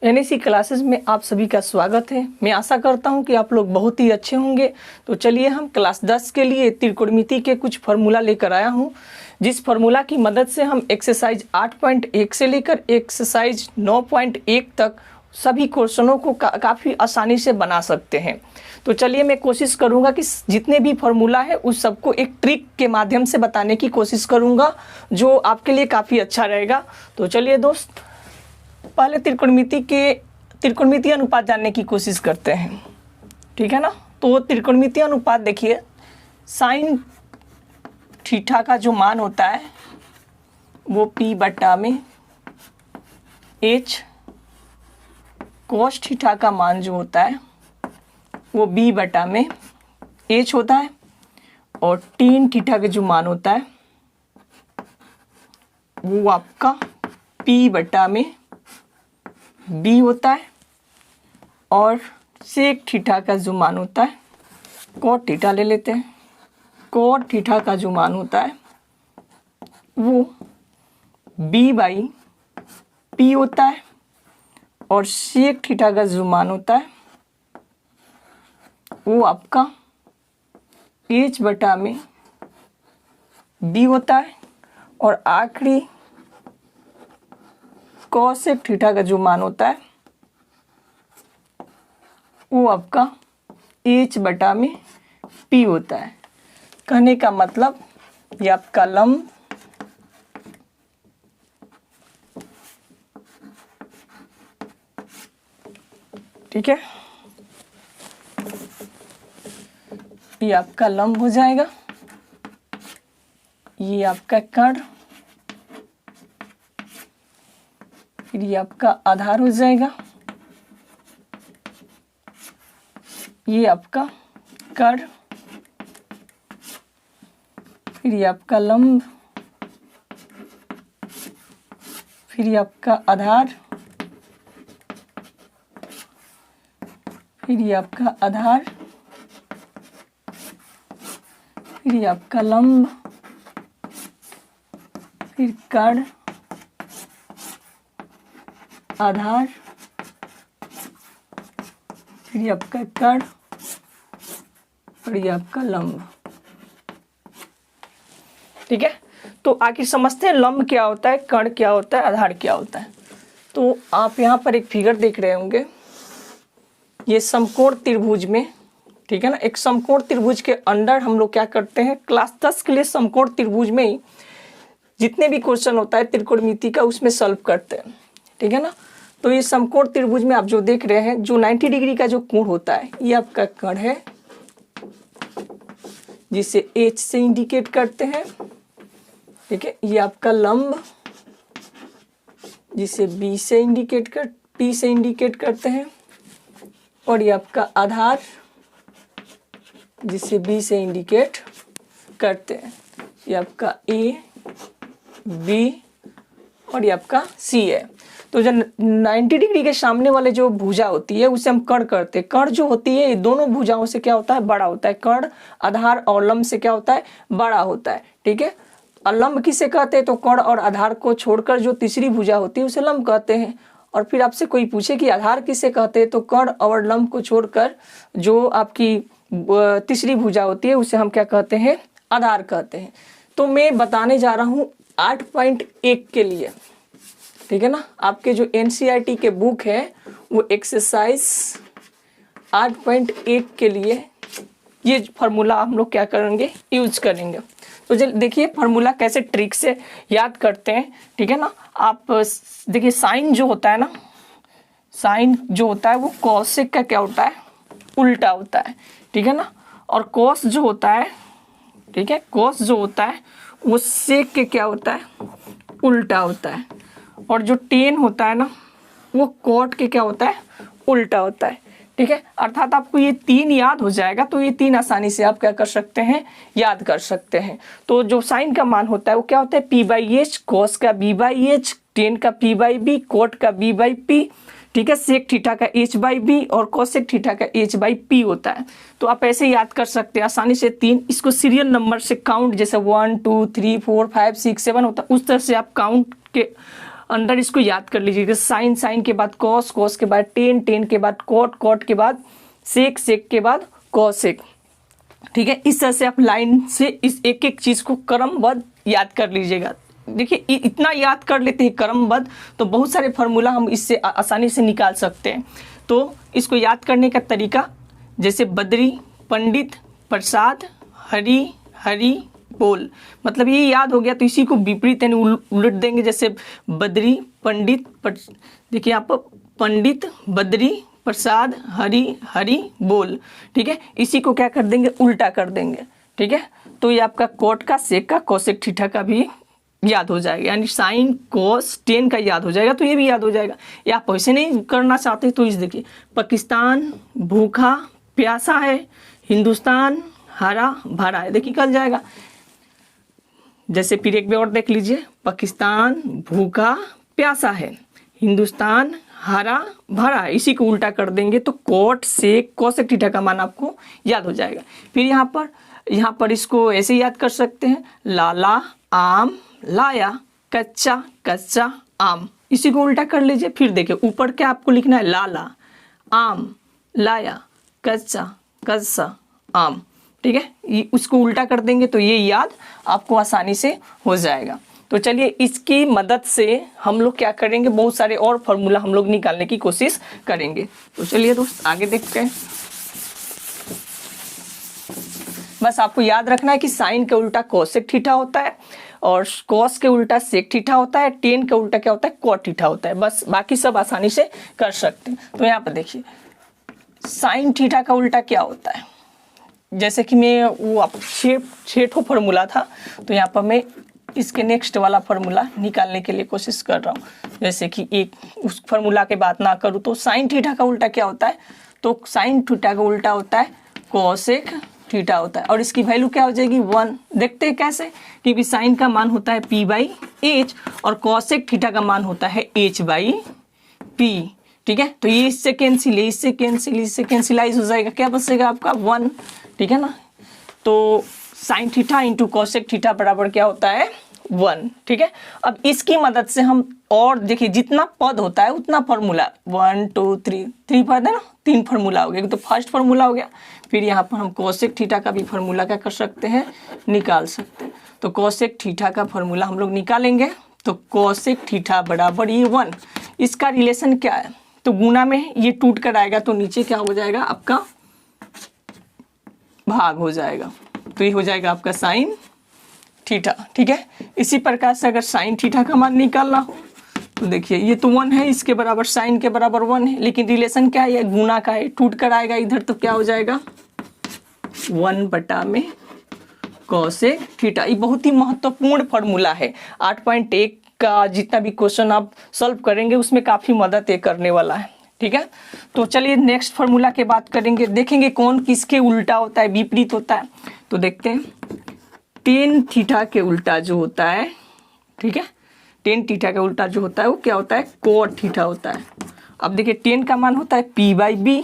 NAC classes में आप सभी का स्वागत है। मैं आशा करता हूं कि आप लोग बहुत ही अच्छे होंगे। तो चलिए हम क्लास 10 के लिए त्रिकोणमिति के कुछ फार्मूला लेकर आया हूं, जिस फार्मूला की मदद से हम एक्सरसाइज 8.1 से लेकर एक्सरसाइज 9.1 तक सभी क्वेश्चनों को काफ़ी आसानी से बना सकते हैं। तो चलिए मैं कोशिश करूंगा कि जितने भी फार्मूला है उस सबको एक ट्रिक के माध्यम से बताने की कोशिश करूंगा, जो आपके लिए काफ़ी अच्छा रहेगा। तो चलिए दोस्त, पहले त्रिकोणमितीय अनुपात जानने की कोशिश करते हैं, ठीक है ना। तो त्रिकोणमितीय अनुपात देखिए, साइन थीटा का जो मान होता है वो P बटा में H, कोस थीटा का मान जो होता है वो B बटा में H होता है, और टेन थीटा का जो मान होता है वो आपका P बटा में B होता है, और सेक थीटा का जो मान होता है, कॉट थीटा ले लेते हैं, कॉट थीटा का जो मान होता है वो B बाई P होता है, और सेक थीटा का जो मान होता है वो आपका H बटा में B होता है, और आखिरी कोसेक थीटा का जो मान होता है वो आपका H बटा में P होता है। कहने का मतलब ये आपका लंब ठीक है, ये आपका लंब हो जाएगा, ये आपका कर्ण, फिर ये आपका आधार हो जाएगा, ये आपका कर्ण, फिर ये आपका लंब, फिर ये आपका आधार, फिर ये आपका आधार, फिर ये आपका लंब, फिर कर्ण, आधार, फिर ये आपका कर्ण, और ये आपका लंब। ठीक है, तो आखिर समझते हैं लंब क्या होता है, कर्ण क्या होता है, आधार क्या होता है। तो आप यहाँ पर एक फिगर देख रहे होंगे, ये समकोण त्रिभुज में, ठीक है ना, एक समकोण त्रिभुज के अंदर हम लोग क्या करते हैं, क्लास 10 के लिए समकोण त्रिभुज में ही जितने भी क्वेश्चन होता है त्रिकोणमिति का उसमें सॉल्व करते हैं, ठीक है ना। तो ये समकोण त्रिभुज में आप जो देख रहे हैं, जो 90 डिग्री का जो कोण होता है, ये आपका कर्ण है, जिसे H से इंडिकेट करते हैं, ठीक है। ये आपका लंब, जिसे P से इंडिकेट करते हैं, और ये आपका आधार, जिसे B से इंडिकेट करते हैं। ये आपका A, B और ये आपका C है। तो जो 90 डिग्री के सामने वाले जो भुजा होती है उसे हम कर्ण करते हैं। कर्ण जो होती है ये दोनों भुजाओं से क्या होता है, बड़ा होता है। कर्ण, आधार और लंब से क्या होता है, बड़ा होता है, ठीक है। और लंब किसे कहते हैं, तो कर्ण और आधार को छोड़कर जो तीसरी भुजा होती है उसे लंब कहते हैं। और फिर आपसे कोई पूछे कि आधार किसे कहते हैं, तो कर्ण और लंब को छोड़कर जो आपकी तीसरी भुजा होती है उसे हम क्या कहते हैं, आधार कहते हैं। तो मैं बताने जा रहा हूँ 8.1 के लिए, ठीक है ना। आपके जो NCERT के बुक है वो एक्सरसाइज 8.1 के लिए ये फार्मूला हम लोग क्या करेंगे, यूज करेंगे। तो चलिए देखिए फार्मूला कैसे ट्रिक से याद करते हैं, ठीक है ना। आप देखिए साइन जो होता है ना, साइन जो होता है वो कॉसेक का क्या होता है, उल्टा होता है, ठीक है ना। और कॉस जो होता है, ठीक है, कॉस जो होता है वो सेक के क्या होता है, उल्टा होता है। और जो टेन होता है ना वो कॉट के क्या होता है, उल्टा होता है, ठीक है। अर्थात आपको ये तीन याद हो जाएगा, तो ये तीन आसानी से आप क्या कर सकते हैं, याद कर सकते हैं। तो जो साइन का मान होता है वो क्या होता है, P/H, कॉस का B/H, टेन का P/B, कॉट का B/P, ठीक है। सेक थीटा का H/B और कोसेक थीटा का H/P होता है। तो आप ऐसे याद कर सकते हैं आसानी से तीन। इसको सीरियल नंबर से काउंट, जैसे 1 2 3 4 5 6 7 होता है, उस तरह से आप काउंट के अंदर इसको याद कर लीजिएगा। साइन, साइन के बाद कॉस, कॉस के बाद टेन, टेन के बाद कॉट, कॉट के बाद सेक, सेक के बाद कॉसेक। ठीक है, इस तरह से आप लाइन से इस एक एक चीज़ को क्रमबद्ध याद कर लीजिएगा। देखिए इतना याद कर लेते हैं क्रमबद्ध तो बहुत सारे फार्मूला हम इससे आसानी से निकाल सकते हैं। तो इसको याद करने का तरीका, जैसे बद्री, पंडित, प्रसाद, हरि, हरि, बोल, मतलब ये याद हो गया। तो इसी को विपरीत यानी उलट देंगे, जैसे बद्री, पंडित, देखिए यहाँ पर पंडित, बद्री, प्रसाद, हरि, हरि, बोल। ठीक है, इसी को क्या कर देंगे, उल्टा कर देंगे। ठीक है, तो ये आपका कोट का, सेक का, कोसेक, थीटा का भी याद हो जाएगा, यानी साइन, कोस, टेन का याद हो जाएगा, तो ये भी याद हो जाएगा। या आप वैसे नहीं करना चाहते तो इस देखिए, पाकिस्तान भूखा प्यासा है, हिंदुस्तान हरा भरा है, देखिए निकल जाएगा। जैसे फिर एक बार और देख लीजिए, पाकिस्तान भूखा प्यासा है, हिंदुस्तान हरा भरा है, इसी को उल्टा कर देंगे तो कोट, सेक, कोसेक, थीटा का मान आपको याद हो जाएगा। फिर यहाँ पर इसको ऐसे याद कर सकते हैं, लाला आम लाया, कच्चा कच्चा आम, इसी को उल्टा कर लीजिए। फिर देखिए ऊपर क्या आपको लिखना है, लाला आम लाया, कच्चा कच्चा आम। ठीक है, उसको उल्टा कर देंगे तो ये याद आपको आसानी से हो जाएगा। तो चलिए इसकी मदद से हम लोग क्या करेंगे, बहुत सारे और फॉर्मूला हम लोग निकालने की कोशिश करेंगे। तो चलिए दोस्त आगे देखते हैं। बस आपको याद रखना है कि साइन के उल्टा कोसेक थीटा होता है और कॉस के उल्टा सेक थीटा होता है, टेन के उल्टा क्या होता है, कॉट थीटा होता है। बस बाकी सब आसानी से कर सकते हैं। तो यहाँ पर देखिए साइन थीटा का उल्टा क्या होता है, जैसे कि मैं वो छेठो फार्मूला था, तो यहाँ पर मैं इसके नेक्स्ट वाला फार्मूला निकालने के लिए कोशिश कर रहा हूँ। जैसे कि एक उस फार्मूला के बात ना करूँ तो साइन थीटा का उल्टा क्या होता है, तो साइन थीटा का उल्टा होता है कोसेक थीटा होता है, और इसकी वैल्यू क्या हो जाएगी 1। देखते हैं कैसे, क्योंकि साइन का मान होता है p/h और कोसेक थीटा का मान होता है h/p। ठीक है, तो ये इससे कैंसिल है, इससे कैंसिल, इससे कैंसिलाइज हो जाएगा, क्या बचेगा आपका 1। ठीक है ना, तो sine theta into cosec theta बराबर क्या होता है 1। ठीक है, अब इसकी मदद से हम और देखिए जितना पद होता है उतना फार्मूला 1 2 3 पद है ना, 3 फार्मूला हो गया। तो फर्स्ट फार्मूला हो गया, फिर यहाँ पर हम कोसेक थीटा का भी फार्मूला क्या कर सकते हैं, निकाल सकते हैं। तो कोसेक थीटा का फार्मूला हम लोग निकालेंगे, तो कोसेक थीटा बराबर ये 1। इसका रिलेशन क्या है, तो गुना में ये टूट कर आएगा तो नीचे क्या हो जाएगा आपका भाग हो जाएगा, तो ये हो जाएगा आपका साइन थीटा। ठीक है, इसी प्रकार से अगर साइन थीटा का मान निकालना हो तो देखिए ये तो 1 है, इसके बराबर साइन के बराबर 1 है, लेकिन रिलेशन क्या है, गुना का है, टूट कर आएगा इधर, तो क्या हो जाएगा 1 में कोसेक थीटा। ये बहुत ही महत्वपूर्ण फार्मूला है। 8.1 का जितना भी क्वेश्चन आप सॉल्व करेंगे उसमें काफ़ी मदद ये करने वाला है। ठीक है, तो चलिए नेक्स्ट फार्मूला के बात करेंगे, देखेंगे कौन किसके उल्टा होता है, विपरीत होता है। तो देखते हैं टेन थीटा के उल्टा जो होता है, ठीक है, टेन थीटा का उल्टा जो होता है वो क्या होता है, कोट थीटा होता है। अब देखिए टेन का मान होता है p/b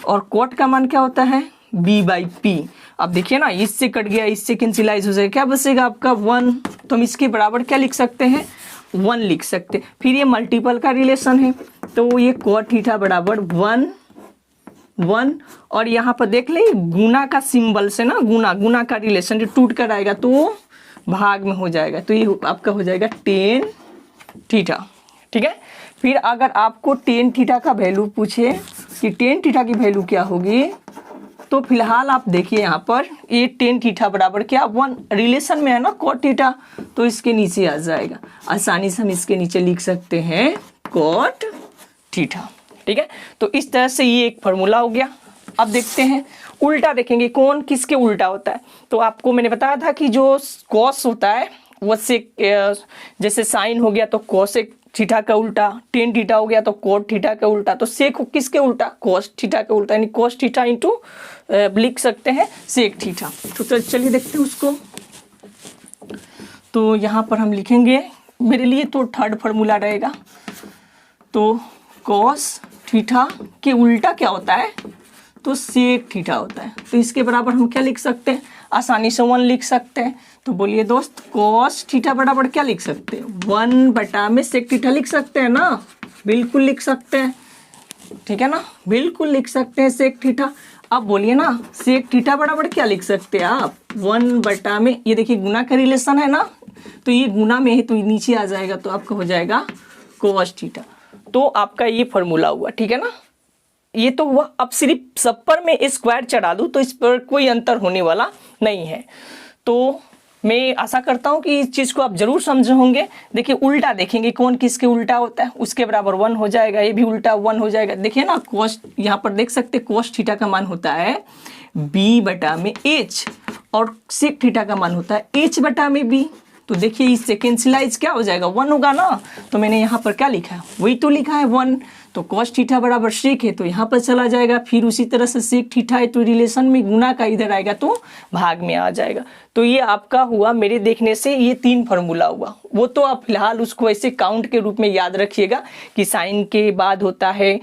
और कोट का मान क्या होता है b/p। अब देखिए ना, इससे कट गया, इससे कैंसिलाइज हो जाएगा, क्या बचेगा आपका 1। तो हम इसके बराबर क्या लिख सकते हैं, 1 लिख सकते हैं। फिर ये मल्टीपल का रिलेशन है, तो ये कोट थीटा बराबर 1 और यहाँ पर देख ले गुना का सिंबल से ना, गुना का रिलेशन जो टूट कर आएगा तो भाग में हो जाएगा, तो ये आपका हो जाएगा टेन थीटा। ठीक है, फिर अगर आपको टेन थीटा का वैल्यू पूछे कि टेन थीटा की वैल्यू क्या होगी, तो फिलहाल आप देखिए यहाँ पर ये टेन थीटा बराबर क्या 1 रिलेशन में है ना कोट थीटा, तो इसके नीचे आ जाएगा, आसानी से हम इसके नीचे लिख सकते हैं कोट थीटा। ठीक है, तो इस तरह से ये एक फार्मूला हो गया। अब देखते हैं उल्टा, देखेंगे कौन किसके उल्टा होता है। तो आपको मैंने बताया था कि जो कॉस होता है वो सेक, जैसे साइन हो गया तो कोसेक थीटा का उल्टा, टेन थीटा हो गया तो कोट थीटा का उल्टा, तो सेक किसके उल्टा, कोस थीटा का उल्टा, यानी कोस थीटा इंटू लिख सकते हैं सेक थीटा। तो चलिए देखते हैं उसको। तो यहाँ पर हम लिखेंगे, मेरे लिए तो थर्ड फार्मूला रहेगा, तो कोस थीटा के उल्टा क्या होता है, तो सेक थीटा होता है। तो इसके बराबर हम क्या लिख सकते हैं, आसानी से 1 लिख सकते हैं। तो बोलिए दोस्त, cos थीटा बराबर क्या लिख सकते हैं? 1 बटा में sec थीटा लिख सकते हैं ना? बिल्कुल लिख सकते हैं, ठीक है ना, बिल्कुल लिख सकते हैं sec थीटा। अब बोलिए ना, sec थीटा बराबर क्या लिख सकते हैं आप? 1 बटा में, ये देखिए गुना का रिलेशन है ना, तो ये गुना में है तो ये नीचे आ जाएगा, तो आपका हो जाएगा cos थीटा। तो आपका ये फॉर्मूला हुआ, ठीक है ना, ये तो हुआ। अब सिर्फ सब पर मैं स्क्वायर चढ़ा दूं तो इस पर कोई अंतर होने वाला नहीं है। तो मैं आशा करता हूं कि इस चीज को आप जरूर समझे होंगे। देखिए उल्टा देखेंगे, कौन किसके उल्टा होता है, उसके बराबर 1 हो जाएगा, ये भी उल्टा 1 हो जाएगा। देखिए ना, cos, यहाँ पर देख सकते cos थीटा का मान होता है b बटा में h, और sec थीटा का मान होता है h बटा में b। तो देखिए इससे कैंसिलाइज क्या हो जाएगा, 1 होगा ना। तो मैंने यहाँ पर क्या लिखा है, वही तो लिखा है 1। तो cos थीटा बराबर sec है तो यहाँ पर चला जाएगा, फिर उसी तरह से sec थीटा है तो रिलेशन में गुना का इधर आएगा तो भाग में आ जाएगा। तो ये आपका हुआ, मेरे देखने से ये 3 फार्मूला हुआ। वो तो आप फिलहाल उसको ऐसे काउंट के रूप में याद रखिएगा कि साइन के बाद होता है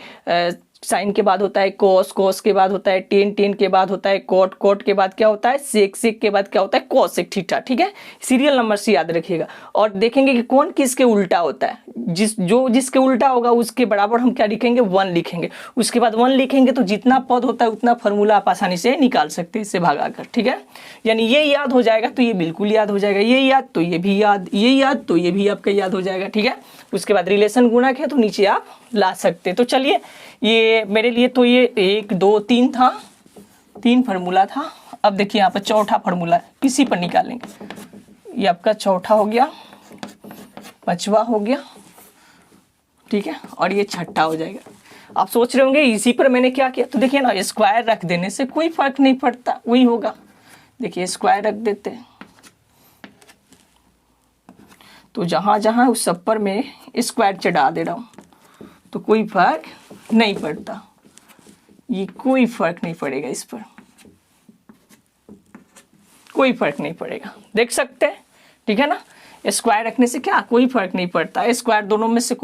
साइन के बाद होता है cos, cos के बाद होता है tan, tan के बाद होता है cot, cot के बाद क्या होता है sec, sec के बाद क्या होता है cosec थीटा, ठीक है। सीरियल नंबर से याद रखिएगा और देखेंगे कि कौन किसके उल्टा होता है। जिसके उल्टा होगा उसके बराबर हम क्या लिखेंगे, 1 लिखेंगे। उसके बाद 1 लिखेंगे तो जितना पद होता है उतना फॉर्मूला आप आसानी से निकाल सकते हैं इससे भागाकर, ठीक है। यानी ये याद हो जाएगा तो ये बिल्कुल याद हो जाएगा, ये याद तो ये भी याद, ये याद तो ये भी आपका याद हो जाएगा, ठीक है। उसके बाद रिलेशन गुणक है तो नीचे आप ला सकते हैं। तो चलिए, ये मेरे लिए तो ये 1 2 3 था, 3 फार्मूला था। अब देखिए यहाँ पर चौथा फार्मूला किसी पर निकालेंगे। ये आपका चौथा हो गया, 5वां हो गया, ठीक है, और ये 6ठा हो जाएगा। आप सोच रहे होंगे इसी पर मैंने क्या किया, तो देखिए ना, स्क्वायर रख देने से कोई फर्क नहीं पड़ता, वही होगा। देखिए स्क्वायर रख देते हैं तो जहाँ जहाँ उस सब पर मैं स्क्वायर चढ़ा दे रहा हूँ तो कोई फर्क नहीं पड़ता, ये कोई फर्क नहीं पड़ेगा, इस पर कोई फर्क नहीं पड़ेगा, देख सकते हैं, ठीक है ना। स्क्वायर रखने से क्या कोई फर्क नहीं पड़ता। स्क्वायर दोनों में से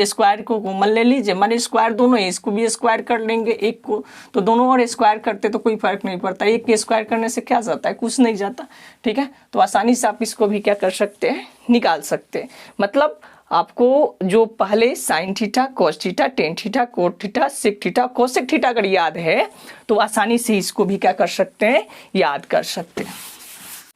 स्क्वायर को कॉमन ले लीजिए, माने स्क्वायर दोनों है, इसको भी स्क्वायर कर लेंगे एक को, तो दोनों और स्क्वायर करते तो कोई फर्क नहीं पड़ता। एक के स्क्वायर करने से क्या जाता है, कुछ नहीं जाता, ठीक है। तो आसानी से आप इसको भी क्या कर सकते हैं, निकाल सकते हैं। मतलब आपको जो पहले sine theta, cos theta, tan theta, cot theta, sec theta, cosec theta अगर याद है तो आसानी से इसको भी क्या कर सकते हैं, याद कर सकते हैं।